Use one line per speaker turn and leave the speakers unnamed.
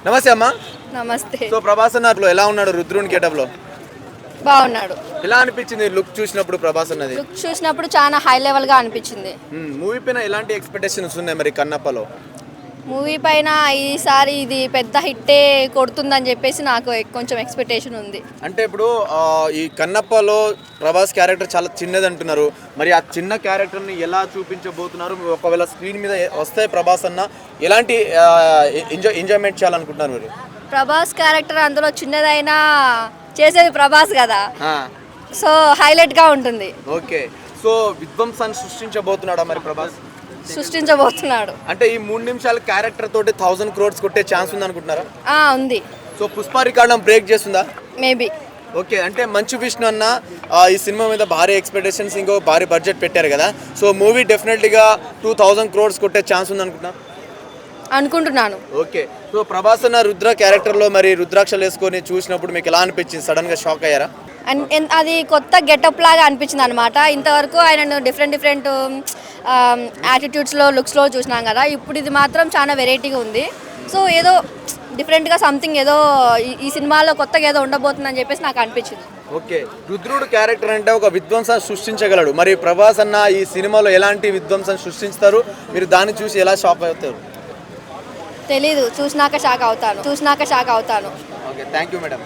నమస్తే అమ్మా.
నమస్తే.
సో ప్రభాస్ అన్నట్లో ఎలా ఉన్నాడు రుద్రుని గెటప్ లో?
బాగున్నాడు.
ఎలా అనిపించింది లుక్ చూసినప్పుడు ప్రభాస్ అన్నది?
లుక్ చూసినప్పుడు చాలా హై లెవెల్ గా అనిపించింది.
మూవీ పైన ఎలాంటి ఎక్స్పెక్టేషన్స్ ఉన్నాయి మరి కన్నప్పలో?
మూవీ పైన ఈసారి ఇది పెద్ద హిట్టే కొడుతుందని చెప్పేసి నాకు కొంచెం ఎక్స్పెక్టేషన్ ఉంది.
అంటే ఇప్పుడు ఈ కన్నప్పలో ప్రభాస్ క్యారెక్టర్ చాలా చిన్నది అంటున్నారు. మరి ఆ చిన్న క్యారెక్టర్ని ఎలా చూపించబోతున్నారు? ఒకవేళ స్క్రీన్ మీద వస్తే ప్రభాస్ అన్న ఎలాంటి ఎంజాయ్మెంట్ చేయాలనుకుంటున్నారు మీరు?
ప్రభాస్ క్యారెక్టర్ అందులో చిన్నదైనా చేసేది ప్రభాస్ కదా, సో హైలైట్ గా ఉంటుంది.
ఓకే, సో విధ్వంసాన్ని సృష్టించబోతున్నాడా మరి ప్రభాస్?
సృష్టించబోతున్నాడు.
అంటే ఈ 3 నిమిషాల క్యారెక్టర్ తోటి 1000 crores కొట్టే ఛాన్స్ ఉంది అనుకుంటున్నారా?
ఉంది.
సో పుష్ప రికార్డ్ బ్రేక్ చేస్తుందా?
మేబీ.
ఓకే, అంటే మంచు విష్ణు అన్న ఈ సినిమా మీద భారీ ఎక్స్పెక్టేషన్స్, ఇంకో భారీ బడ్జెట్ పెట్టారు కదా, సో మూవీ డెఫినెట్లీగా 2000 crores కొట్టే ఛాన్స్ ఉంది
అనుకుంటున్నాను.
ఓకే, సో ప్రభాస్ అన్న రుద్ర క్యారెక్టర్లో మరి రుద్రాక్షలు వేసుకొని చూసినప్పుడు మీకు ఎలా అనిపించింది? సడన్గా షాక్ అయ్యారా?
అది కొత్త గెటప్ లాగా అనిపించింది అనమాట. ఇంతవరకు ఆయనను డిఫరెంట్ యాటిట్యూడ్స్లో లుక్స్లో చూసినాం కదా, ఇప్పుడు ఇది మాత్రం చాలా వెరైటీగా ఉంది. సో ఏదో డిఫరెంట్గా సంథింగ్ ఏదో ఈ సినిమాలో కొత్తగా ఏదో ఉండబోతుందని చెప్పేసి నాకు అనిపించింది.
ఓకే, రుద్రుడు క్యారెక్టర్ అంటే ఒక విధ్వంసాన్ని సృష్టించగలడు. మరి ప్రభాస్ అన్న ఈ సినిమాలో ఎలాంటి విధ్వంసాన్ని సృష్టిస్తారు? మీరు దాన్ని చూసి ఎలా షాక్ అవుతారు?
తెలీదు, చూసినాక షాక్ అవుతాను.
Okay, thank you madam.